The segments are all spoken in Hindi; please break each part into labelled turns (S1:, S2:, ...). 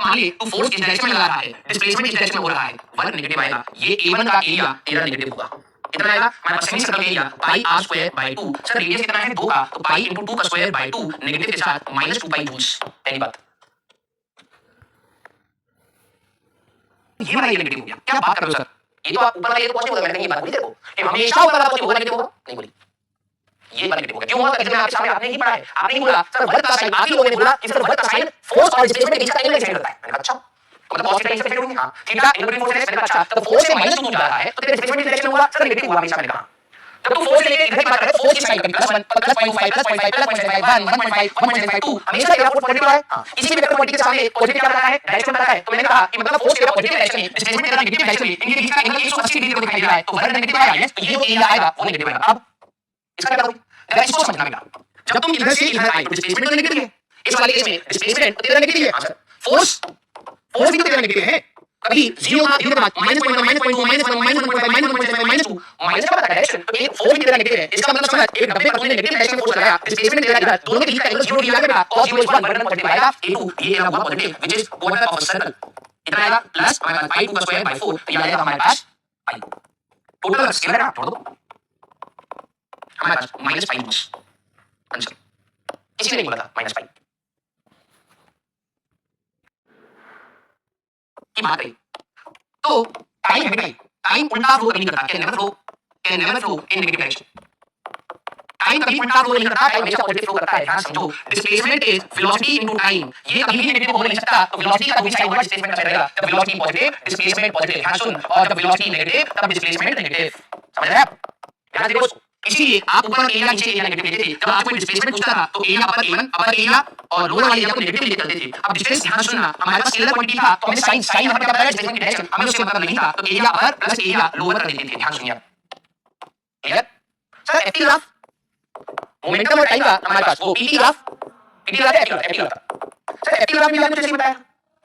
S1: अब मान ली तू फोर्स इस डायरेक्शन में लगा रहा है, डिस्प्लेसमेंट इस डायरेक्शन में हो रहा है, वर्क नेगेटिव आएगा। ये A1 का एरिया तेरा नेगेटिव होगा। कितना आएगा? हमारे पास semi circle area pi r square by 2। Sir radius कितना है 2 का, तो पाई इनटू 2 का स्क्वायर बाय 2 नेगेटिव के साथ -2 पाई जूल्स। पहली बात ये वाला नेगेटिव हो गया। क्या बात कर रहे हो सर? ये तो आप ऊपर वाला ये तो पॉजिटिव होगा। मैंने कहीं ये बात बोली तेरे को कि हमेशा ऊपर वाला पॉजिटिव होगा, नेगेटिव होगा? नहीं बोली। ये वाला नेगेटिव हो गया। क्यों हुआ? इसमें आपके सामने आपने ही पढ़ा है। आपने ही बोला सर वर्क का साइन, आप ही लोगों ने बोला कि सर वर्क का साइन फोर्स और डिस्प्लेसमेंट के बीच का एंगल डिसाइड करता है। मैंने कहा अच्छा, तो मतलब पॉजिटिव डायरेक्शन से होंगे। हां, थीटा एंगल बिटवीन फोर्स है। मैंने कहा अच्छा, तो फोर्स से -2 जा रहा है तो तेरे डिस्प्लेसमेंट डायरेक्शन होगा सर नेगेटिव होगा हमेशा। मैंने कहा जब तू फोर्स लेके इधर की बात कर रहा है, फोर्स की साइन कभी +1 +0.5 +0.5 +0.5 1 1.5 1.5 हमेशा तेरा फोर्स पॉजिटिव है। हां, किसी भी वेक्टर क्वांटिटी के सामने पॉजिटिव क्या बताता है? डायरेक्शन बताता है। तो मैंने कहा कि मतलब फोर्स तेरा पॉजिटिव डायरेक्शन में, डिस्प्लेसमेंट तेरा नेगेटिव डायरेक्शन में, इनके बीच का एंगल 180 डिग्री को दिखाई दे रहा है। तो वर्क नेगेटिव आएगा। यस, तो ये जो एरिया आएगा वो नेगेटिव आएगा। अब इसका क्या करूं? जरा इसको समझना मेरा। जब तुम इधर से इधर आए तो डिस्प्लेसमेंट तो नेगेटिव है। इस वाले केस में डिस्प्लेसमेंट तेरा नेगेटिव है। हां सर, फोर्स भी तो तेरा नेगेटिव है। कभी 0 का 0 के बाद -1 -1.2 -1 -1.5 -1.5 -2 माइनस का डायरेक्शन, तो एक फोर्स भी तेरा नेगेटिव है। इसका मतलब समझ, एक डब्बे पर तूने नेगेटिव डायरेक्शन में फोर्स लगाया, डिस्प्लेसमेंट तेरा इधर, दोनों के बीच का एंगल 0 डिग्री आ गया। cos 0 = 1 वर्ग पॉजिटिव आएगा। a2 ये तेरा हुआ positive which is quarter of a circle. कितना आएगा? प्लस हमारे पास pi2 का स्क्वायर बाय 4, तो ये आएगा हमारे पास pi। टोटल स्क्वायर है ना, छोड़ दो। हमारे पास -pi जूल्स आंसर। किसी ने नहीं बोला था -pi की बात करी। तो टाइम है भाई, टाइम उल्टा फ्लो नहीं करता, can never flow in negative direction. Time कभी उल्टा फ्लो नहीं करता, टाइम हमेशा पॉजिटिव फ्लो करता है। ध्यान समझो, displacement is velocity into time. ये कभी भी नेगेटिव हो नहीं सकता। तो वेलोसिटी का भी साइन होगा, डिस्प्लेसमेंट का रहेगा। जब वेलोसिटी पॉजिटिव, डिस्प्लेसमेंट पॉजिटिव। ध्यान सुन, और जब वेलोसिटी नेगेटिव तब डिस्प्लेसमेंट नेगेटिव। समझ रहे हैं आप? ध्यान से देखो, इसीलिए आप ऊपर एरिया नीचे एरिया नेगेटिव लेते थे। जब आपको डिस्प्लेसमेंट पूछता था तो area upper A1 upper area और लोअर वाले एरिया को नेगेटिव लेते चलते थे। अब डिस्टेंस ध्यान सुनना, हमारे पास स्केलर क्वांटिटी था तो हमें साइन यहाँ पर क्या पता है? डिस्प्लेसमेंट की डायरेक्शन हमें उससे मतलब नहीं था, तो area upper plus area lower कर देते थे। ध्यान सुनिए clear? Sir FT graph momentum और टाइम का हमारे पास वो पीटी ग्राफ है। FT graph sir, FT graph में आपने जैसे बताया,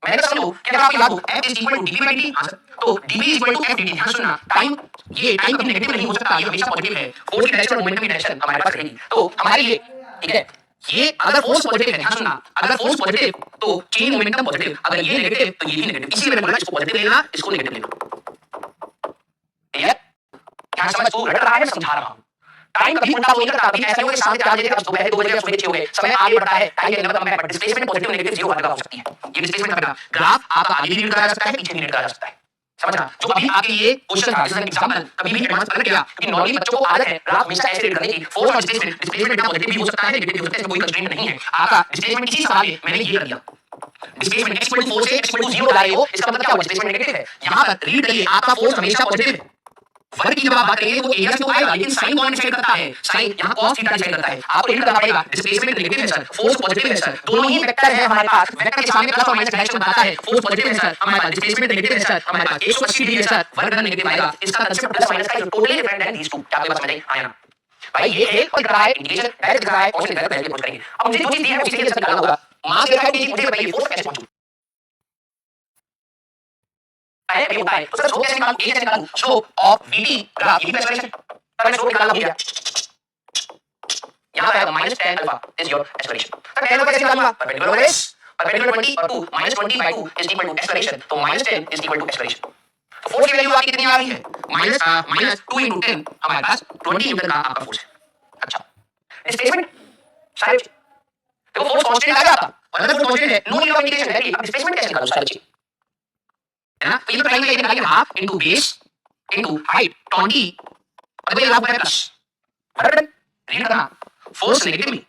S1: मैंने समझो कि अगर आपको याद हो f =dp/dt। हां सर, तो dp =f/dt। ध्यान सुनना, टाइम ये टाइम कभी नेगेटिव नहीं हो सकता, ये हमेशा पॉजिटिव है। फोर्स की डायरेक्शन और मोमेंटम की डायरेक्शन हमारे पास रहेगी। तो हमारे लिए ठीक है, ये अगर फोर्स पॉजिटिव है, ध्यान सुनना, अगर फोर्स पॉजिटिव तो चेन मोमेंटम पॉजिटिव, अगर ये नेगेटिव तो ये भी नेगेटिव। इसीलिए मैंने बोला इसको पॉजिटिव लेना, इसको नेगेटिव लेना। क्लियर? ध्यान समझ, तू रट रहा है, मैं समझा रहा हूं। टाइम कभी उल्टा नहीं करता। कभी ऐसा नहीं होगा कि सामने 4 बजे अब दोपहर 2 बजे सुबह 6 हो गए, समय आगे बढ़ता है, टाइम के नंबर में डिस्प्लेसमेंट पॉजिटिव नेगेटिव 0 हर जगह हो सकती है। ये डिस्प्लेसमेंट का ग्राफ आपका आगे भी रीड करा जा सकता है, पीछे भी रीड करा जा सकता है। समझना, जो अभी आपके लिए क्वेश्चन था, जैसे एग्जांपल कभी भी एडवांस अलग किया, क्योंकि नॉर्मली बच्चों को आदत है ग्राफ हमेशा ऐसे रीड करने की। फोर्स और डिस्प्लेसमेंट डेटा पॉजिटिव भी हो सकता है, नेगेटिव भी हो सकता है, इसमें कोई कंस्ट्रेंट नहीं है। आपका डिस्प्लेसमेंट किसी सवाल में मैंने ये कर दिया, डिस्प्लेसमेंट x 4 से x 0 ला रहे हो, इसका मतलब क्या हुआ? डिस्प्लेसमेंट नेगेटिव है। यहां पर रीड करिए, आपका फोर्स हमेशा पॉजिटिव है। वर्क की जब आप बात करेंगे तो एरिया से तो आएगा, लेकिन साइन कौन डिसाइड करता है? साइन यहाँ cos थीटा डिसाइड करता है। आपको रीड करना पड़ेगा, डिस्प्लेसमेंट नेगेटिव है सर, फोर्स पॉजिटिव है सर, दोनों ही वेक्टर है हमारे पास। वेक्टर के सामने प्लस और माइनस डायरेक्शन बताता है। फोर्स पॉजिटिव है सर हमारे पास, डिस्प्लेसमेंट नेगेटिव है सर हमारे पास, 180 डिग्री है सर, वर्क डन नेगेटिव आएगा। इसका कांसेप्ट प्लस माइनस का टोटली डिफरेंट है दीस टू। क्या आपको समझ आया ना भाई? ये खेल और दिख रहा है, इंटीग्रेशन डायरेक्ट दिख रहा है, क्वेश्चन डायरेक्ट पहले करेंगे। अब मुझे जो चीज दी है उसी के लिए निकालना होगा। मास दे रहा है कि मुझे बताइए फोर्स कैसे पहुंचूं है, ये होता है। तो सर स्लोप कैसे निकालूं? कैसे निकालूं? स्लोप ऑफ vt ग्राफ ये एक्सप्रेशन पर मैं स्लोप निकालना भूल गया। यहां पे आएगा -tan alpha is your expression. Sir tan alpha कैसे निकालूंगा? परपेंडिकुलर बेस, परपेंडिकुलर 20 और 2 -20/2 इज इक्वल टू एक्सप्रेशन। तो -10 इज इक्वल टू एक्सप्रेशन। तो फोर्स की वैल्यू आपकी कितनी आ रही है? -2 * 10 हमारे पास 20 न्यूटन का आपका फोर्स है। अच्छा, डिस्प्लेसमेंट सारे देखो, फोर्स कांस्टेंट आ गया आपका, और अगर फोर्स कांस्टेंट है, नो नीड ऑफ इंटीग्रेशन है कि अब डिस्प्लेसमेंट कैसे निकालूं सारी चीज है ना? तो ये ट्रायंगल ये निकालिए, half into base into height 20 और ये ग्राफ है प्लस। वर्क डन रीड करना, फोर्स नेगेटिव में,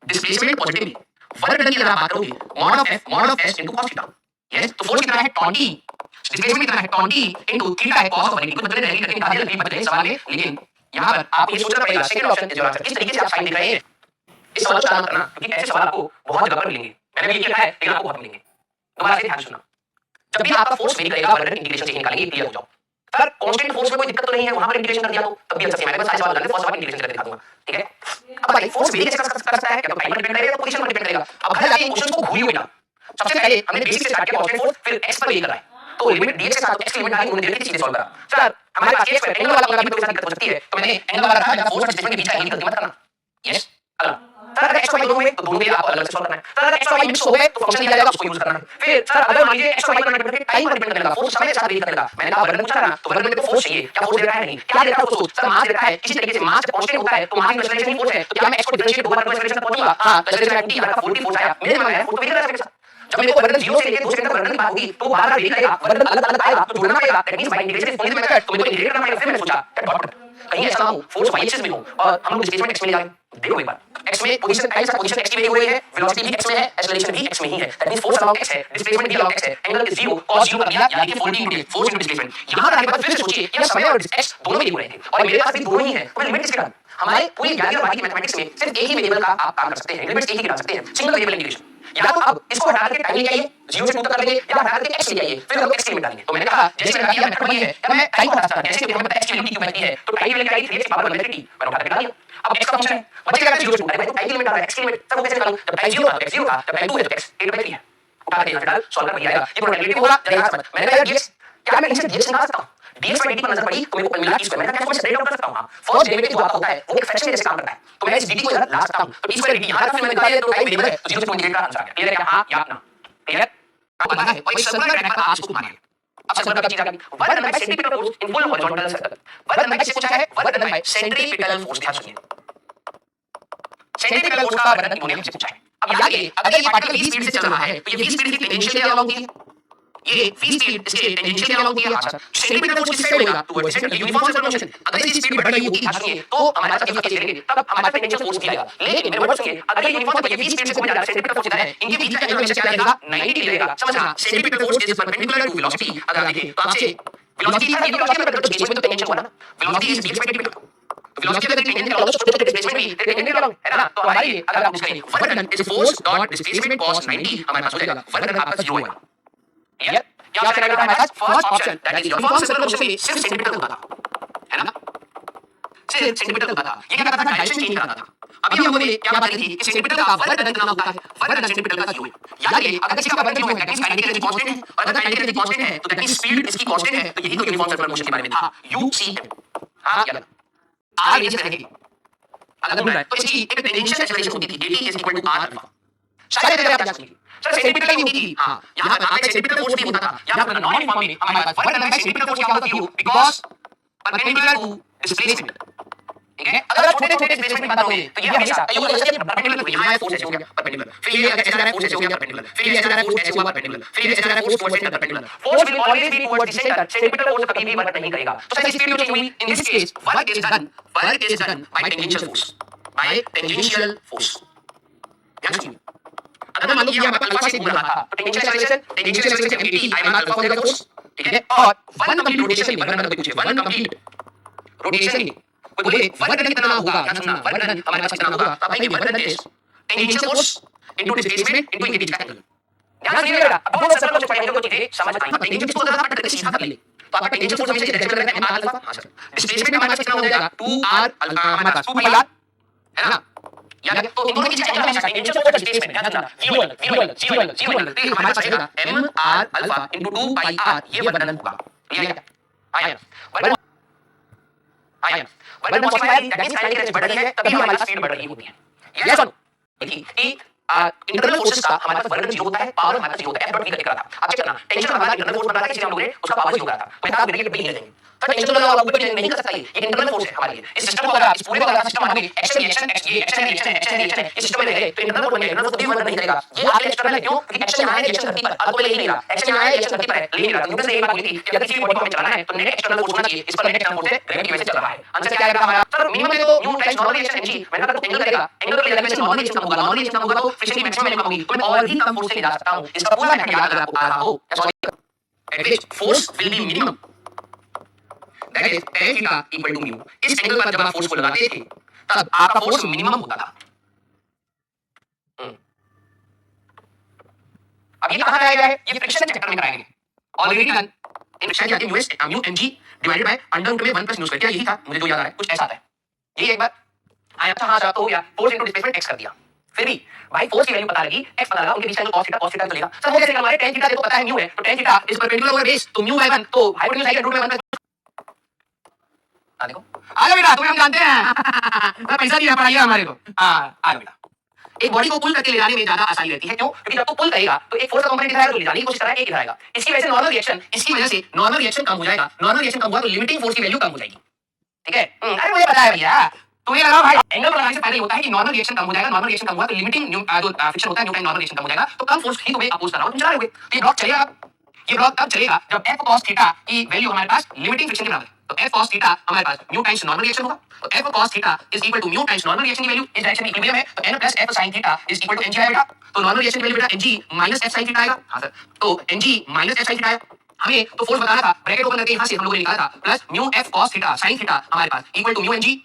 S1: डिस्प्लेसमेंट पॉजिटिव में, वर्क डन की अगर आप बात करोगे mod of s into cos theta. Yes, तो फोर्स कितना है 20, डिस्प्लेसमेंट कितना है 20 इनटू थीटा है cos ऑफ 90। कुछ बदले नहीं करके निकाल दिया, नहीं बदले सवाल में, लेकिन यहां पर आपको ये सोचना पड़ेगा second option is your answer. किस तरीके से आप साइन देख रहे हैं इस सवाल को ध्यान करना, क्योंकि ऐसे सवाल आपको बहुत जगह पर मिलेंगे। मैंने भी ये किया है, लेकिन आपको बहुत मिलेंगे। दोबारा से ध्यान सुनना, जब भी आपका फोर्स वेरी करेगा वर्क डन इंटीग्रेशन से निकालेंगे, क्लियर हो जाओ। सर कांस्टेंट फोर्स में कोई दिक्कत तो नहीं है, वहां पर इंटीग्रेशन कर दिया तो तब भी आंसर सेम आएगा। सारे सवाल करके फर्स्ट सवाल इंटीग्रेशन करके दिखा दूंगा, ठीक है? अब भाई फोर्स वेरी कैसे कर सकता है? क्या तो टाइम पर डिपेंड करेगा, पोजीशन पर डिपेंड करेगा। अब घर जाके क्वेश्चन को भूलिए बेटा। सबसे पहले हमने बेसिक से स्टार्ट किया, कांस्टेंट फोर्स, फिर x पर ये कर रहा है, तो लिमिट dx के साथ x की लिमिट लगाई, उन्होंने डायरेक्टली चीजें सॉल्व करा। सर हमारे पास x पर एंगल वाला पंगा भी तो दिक्कत हो सकती है, तो मैंने एंगल वाला रखा, जहां फोर्स और डिस्प्लेसमेंट के बीच का एंगल निकल मत करना। यस, अगला, सर अगर x और y दोनों हुए तो दोनों के लिए आपको अलग से सॉल्व करना है। सर अगर x और y मिक्स हो गए तो फंक्शन दिया जाएगा उसको यूज करना है। फिर सर अगर मान लीजिए x और y पर डिपेंड टाइम पर डिपेंड करेगा, फोर्स समय के साथ वेरी करेगा। मैंने कहा वर्क पूछा ना, तो वर्क में तो फोर्स चाहिए, क्या फोर्स दे रहा है नहीं, क्या दे रहा है उसको सोच। सर मास दे रहा है, इसी तरीके से मास जब कांस्टेंट होता है तो मास में एक्सेलरेशन फोर्स है, तो क्या मैं x को डिफरेंशिएट दो बार एक्सेलरेशन तक पहुंचूंगा? हां, तो एक्सेलरेशन t अगर 40 फोर्स आया, मेरे दिमाग में फोर्स वेरी कर रहा है। जब मेरे को वर्क 0 से लेके 2 सेकंड तक वर्क की बात होगी तो बार-बार वेरी करेगा, वर्क अलग-अलग आएगा तो जोड़ना पड़ेगा। That means by integration is method, तो मेरे को इंटीग्रेट करना पड़ेगा। फिर मैंने सोचा डॉट कहीं ऐसा ना हो फोर्स y एक्सिस में हो और हम लोग डिस्प्लेसमेंट x में ले जाएं। देखो एक बार, x में पोजीशन टाइम से पोजीशन x की वैल्यू है, वेलोसिटी भी x में है, एक्सेलरेशन भी x में ही है। That means force along x है, डिस्प्लेसमेंट भी अलोंग x है, एंगल इज 0, cos 0 कर दिया, यानी कि 40 × फोर्स × डिस्प्लेसमेंट। यहां पर आने के बाद फिर से सोचिए यार समय और x दोनों वेरिएबल रहेंगे और मेरे पास भी दोनों ही है, तो मैं लिमिट किसके डालूं? हमारे पूरी ज्ञान और बाकी मैथमेटिक्स में सिर्फ एक ही वेरिएबल का आप काम कर सकते हैं, लिमिट्स एक ही डाल सकते हैं, सिंगल वेरिएबल इंटीग्रेशन। या तो अब इसको हटा के टाइम ले आइए, 0 से 2 तक कर देंगे, या हटा के x ले आइए, फिर हम लोग x की लिमिट डालेंगे। तो मैंने कहा जैसे मैंने कहा मेथड वही है, अब मैं टाइम को हटा सकता हूं, जैसे हमें पता है x की वैल्यू क्यों बनती है, तो टाइम वैल्यू क्या आई 3x पावर 1 t, मैंने उठा के डाल दिया। अब x का फंक्शन है, बचेगा 0 से 2, अरे भाई तो टाइम की लिमिट आ रहा है, x की लिमिट सब कैसे निकालूं? जब टाइम 0 था तो x 0 था, जब टाइम 2 है तो x 8/3 है। उठा के यहाँ डाल, सॉल्व कर आएगा, ये प्रोबेबिलिटी होगा, जरा समझ। मैंने कहा यार dx क्या मैं इनसे dx निकाल सकता हूं? dx by dt पर नजर पड़ी तो मेरे को मिला t स्क्वायर, मैंने कहा क्या सेपरेट आउट कर सकता हूं? हां, फर्स्ट डेरिवेटिव जो आपका होता है वो एक फ्रैक्शन जैसे काम करता है, तो मैं इस dt को इधर ला सकता हूं। तो t स्क्वायर dt यहां तक मैंने निकाल दिया तो टाइम वेरिएबल है, तो 0 से 2 इंटीग्रेट का आंसर आ गया। क्लियर है क्या? हां या ना? क्लियर? आपको पता है और एक सर्कुलर ट्रैक पर आज को घुमाना है। अब सर्कुलर का चीज आ गई, work done bye centripetal force in full horizontal circle. Work done bye किससे पूछा है? Work done bye centripetal force, ध्यान सुनिए। सेंट्रीपिटल फोर्स का वर्णन इन्होंने हमसे पूछा है। अब याद अगर ये पार्टिकल v स्पीड से चल रहा है तो ये v स्पीड की टेंजेंशियल अलोंग होती है, ये v स्पीड इसके टेंजेंशियल अलोंग होती है। अच्छा, सेंट्रीपिटल फोर्स किस साइड होगा? Towards centre, uniform circular motion. अगर इसकी स्पीड बढ़ रही होगी, ध्यान सुनिए, तो हमारे पास जब केस करेंगे तब हमारे पास टेंजेंशियल फोर्स दिया जाएगा। लेकिन मेरे वर्ड सुनिए, अगर ये यूनिफॉर्म सर्कुलर v स्पीड से घूम जा रहा है, सेंट्रीपिटल फोर्स इधर है, इनके बीच का एंगल हमेशा क्या रहेगा? 90 डिग्री रहेगा। समझना, centripetal force is perpendicular to velocity. अगर आप देखें तो आपसे वेलोसिटी था, ये वेलोसिटी में तो डिस्प्लेसमेंट तो टेंजेंशियल हुआ ना, velocity is v by dt। Velocity अगर टेंजेंशियल अलोंग तो डिस्प्लेसमेंट भी टेंजेंशियल अलोंग है ना। तो हमारे लिए अगर आप पूछ करें work done is force dot displacement cos 90, हमारे पास हो जाएगा वर्क डन आपका 0 है। क्लियर? क्या ऑप्शन आएगा हमारे पास? First option, that is uniform circular motion में सिर्फ सेंटीमीटर होता था, है ना, सिर्फ सेंटीमीटर होता था। ये क्या करता था? डायरेक्शन चेंज करता था। अभी हमने क्या बात की थी कि सेंटीमीटर का वर्क डन कितना होता है? वर्क डन सेंटीमीटर का 0 है। याद है अगर किसी का वर्क 0 है that means kinetic energy constant है, और अगर काइनेटिक एनर्जी कांस्टेंट है तो दैट मींस स्पीड इसकी कांस्टेंट है। तो यही तो यूनिफॉर्म सर्कुलर मोशन के बारे में था, UCM। हां या आर रेडियस रहेगी अगर बोल रहा है तो इसकी एक टेंजेंशियल एक्सेलरेशन होती थी, AT is equal to R alpha. शायद अगर आप याद कीजिए सर सेंटीमीटर की होती थी। हां, यहां पर आपका सेंटीमीटर फोर्स नहीं होता था, यहां पर नॉन यूनिफॉर्म में हमारे पास work done by centimetre force क्या होता है? Because perpendicular to displacement. ठीक है, अगर आप छोटे-छोटे डिस्प्लेसमेंट की बात करोगे तो ये हमेशा ये होगा जैसे परपेंडिकुलर, यहां है फोर्स ऐसे हो गया परपेंडिकुलर, फिर ये अगर ऐसे जा रहा है फोर्स ऐसे हो गया परपेंडिकुलर, फिर ये ऐसे जा रहा है फोर्स ऐसे हुआ परपेंडिकुलर, फिर ये ऐसे जा रहा है force towards centre perpendicular. Force will always be towards the centre, centimetre force कभी भी वर्क नहीं करेगा। तो सर स्पीड क्यों हुई? In this case work is done by tangential force, by tangential force. ध्यान सुनिए, अगर मान लो कि यहां पर अल्फा से घूम रहा था तो tangential acceleration MT I1 alpha हो जाएगा फोर्स। ठीक है, और वन कंप्लीट रोटेशन में वर्क डन पूछे, वन कंप्लीट रोटेशन में कोई बोले वर्क डन कितना होगा? ध्यान सुनना, वर्क डन हमारे पास कितना होगा? तो भाई work done is tangential force into displacement into इनके बीच का एंगल। ध्यान सुनिएगा, अब दोनों सर्कल से पढ़ेंगे तो चीजें समझ आएंगी। टेंजेंशियल फोर्स अगर आप कट सीधा कर ले तो आपका टेंजेंशियल फोर्स हमेशा डायरेक्शन में रहेगा m अल्फा। हां सर, डिस्प्लेसमेंट हमारे पास कितना हो जाएगा? 2r अल्फा, हमारे पास 2 pi r है ना। याद है तो इन दोनों के बीच का एंगल हमेशा टेंजेंशियल फोर्स का डिस्प्लेसमेंट, ध्यान सुनना, 0 तो हमारे पास रहेगा mr alpha into 2 pi r, ये वर्क डन होगा। क्लियर है? आया वर्क आया वर्क डन पॉसिबल है, दैट मींस काइनेटिक एनर्जी बढ़ रही है तभी हमारे पास स्पीड बढ़ रही होती है। यस और नो? कि इंटरनल फोर्सेस का हमारे पास वर्क डन 0 होता है, पावर हमारे पास 0 होता है, F.V करके रहा था। अब चेक करना, टेंशन हमारा इंटरनल फोर्स बना रहा है, इसलिए हम लोग ने उसका पावर 0 करा था। मैंने कहा मेरे लिए बिल्डिंग ले जाएंगे तो टेंशन वाला ऊपर नहीं कर सकता, ये इंटरनल फोर्स है हमारे लिए। इस सिस्टम को अगर इस पूरे को अगर सिस्टम मानोगे एक्शन एक्शन एक्शन इस सिस्टम में रहे तो इंटरनल फोर्स इंटरनल फोर्स भी वर्क नहीं करेगा। ये आपके एक्सटर्नल है, क्यों? क्योंकि एक्शन आया है एक्शन धरती पर, आपको ले नहीं रहा, एक्शन आया है एक्शन धरती पर है ले नहीं रहा। न्यूटन ने एक बात बोली थी कि अगर किसी बॉडी को हमें चलाना है तो नेट एक्सटर्नल फोर्स होना चाहिए, इस पर नेट एक्सटर्नल फोर्स है ग्रेविटी की वजह से चल रहा है। आंसर क्या आएगा हमारा? सर मिनिमम में तो new times normal action mg, मैंने कहा तो एंगल करेगा, एंगल को ले जाने से नॉर्मल एक्शन होगा, नॉर्मल एक्शन होगा तो फ्रिक्शन की मैक्सिमम वैल्यू होगी, तो मैं और भी कम फोर्स से ले जा सकता हूं। इसका पूरा मैथड याद अगर आपको आ रहा हो, at which force will be minimum, that is tan theta equal to mu. इस एंगल पर जब आप फोर्स को लगाते थे तब आपका फोर्स मिनिमम होता था। अब ये कहां कराया गया है? ये फ्रिक्शन चैप्टर में कराया गया है, ऑलरेडी डन इन फ्रिक्शन के यूएस mu mg divided by under root में 1 प्लस न्यू स्क्वायर। क्या यही था? मुझे जो याद आ रहा है कुछ ऐसा आता है, यही एक बार आया था। हां सर तो हो गया, फोर्स इनटू डिस्प्लेसमेंट x कर दिया, फिर भी भाई फोर्स की वैल्यू पता लगी, x पता लगा, उनके बीच का एंगल cos थीटा चलेगा। सर वो कैसे हमारे tan थीटा देखो पता है म्यू है, तो tan theta is perpendicular over base, तो म्यू बाय 1 तो हाइपोटेन्यूज आएगा रूट में 1 देखो आ जाओ बेटा, तुम्हें हम जानते हैं पैसा दिया पढ़ाइए हमारे को। आ जाओ बेटा। एक बॉडी को पुल करके ले जाने में ज्यादा आसानी रहती है, क्यों? क्योंकि जब तू पुल करेगा तो एक फोर्स का कंपोनेंट दिखाएगा, तो ले जाने की कोशिश करेगा, एक दिखाएगा। इसकी वजह से नॉर्मल रिएक्शन, इसकी वजह से नॉर्मल रिएक्शन कम हो जाएगा। नॉर्मल रिएक्शन कम हुआ तो लिमिटिंग फोर्स की वैल्यू कम हो जाएगी। ठीक है? अरे मुझे पता है भैया, तुम्हें लगा भाई एंगल पर लगाने से पहले होता है कि नॉर्मल रिएक्शन कम हो जाएगा। नॉर्मल रिएक्शन कम हुआ तो लिमिटिंग जो फ्रिक्शन होता है, न्यू टाइम नॉर्मल रिएक्शन कम हो जाएगा, तो कम फोर्स ही तुम्हें अपोज कर रहा हो, तुम चला लोगे। तो ये ब्लॉक चलेगा। ये ब्लॉक तब चलेगा जब f cos थीटा की वैल्यू हमारे पास लिमिटिंग फ्रिक्शन के बराबर है। तो f cos थीटा हमारे पास म्यू टाइम्स नॉर्मल रिएक्शन होगा। तो f cos theta is equal to mu times normal reaction की वैल्यू, इस डायरेक्शन में इक्विलिब्रियम है, तो n plus f sin theta is equal to ng आएगा। तो नॉर्मल रिएक्शन की वैल्यू बेटा ng minus f sin theta आएगा। हां सर, तो ng minus f sin theta आएगा। हमें तो फोर्स बताना था, ब्रैकेट ओपन करके यहां से हम लोगों ने निकाला था plus mu f cos theta sin theta हमारे पास इक्वल टू म्यू ng।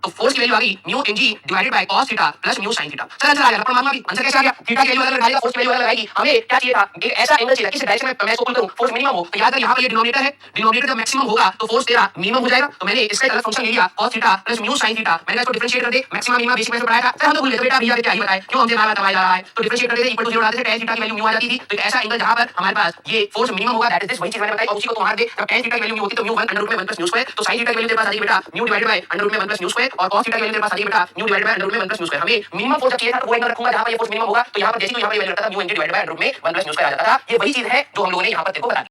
S1: तो फोर्स की वैल्यू आ गई mu ng divided by cos theta plus mu sin theta. Sir answer आ गया, पर मालूम अभी आंसर कैसे आ गया? थीटा की वैल्यू अलग लगाएगा, फोर्स की वैल्यू अलग लगाएगी। हमें क्या चाहिए था? एक ऐसा एंगल चाहिए था किस डायरेक्शन में मैं इसको पुल करूं फोर्स मिनिमम हो। तो याद कर, यहां पर ये डिनोमिनेटर है, डिनोमिनेटर जब मैक्सिमम होगा तो फोर्स तेरा मिनिमम हो जाएगा। तो मैंने इसका एक अलग फंक्शन ले लिया cos theta plus mu sin theta, मैंने इसको डिफरेंशिएट कर दे, मैक्सिमम मिनिमम बेसिक में से पढ़ाया था। सर हम तो भूल गए बेटा, भैया क्या ही बताए, क्यों हमसे बार-बार दबाया जा रहा है। तो डिफरेंशिएट कर देते, इक्वल टू 0 डालते थे, tan थीटा की वैल्यू म्यू आ जाती थी। तो एक ऐसा एंगल जहां पर हमारे पास ये फोर्स मिनिमम होगा, दैट इज दिस, वही चीज मैंने बताई। और उसी को तो मार दे, जब tan थीटा की वैल्यू म्यू होती है तो म्यू 1 अंडर रूट में 1 प्लस म्यू स्क्वायर, तो sin थीटा की वैल्यू तेरे पास आ जाएगी बेटा mu divided by under root में 1 प्लस म्यू स्क्वायर, और cos थीटा की वैल्यू तेरे पास आ जाएगी बेटा mu divided by under root में 1 प्लस म्यू स्क्वायर। हमें मिनिमम फोर्स चाहिए था, तो वो एंगल रखूंगा जहां पर ये फोर्स मिनिमम होगा। तो यहां पर जैसे ही यहां पर ये वैल्यू रखता था mu ng divided by under root में 1 प्लस म्यू स्क्वायर आ जाता था। ये वही चीज है जो हम लोगों ने यहां पर तेरे को बता दी।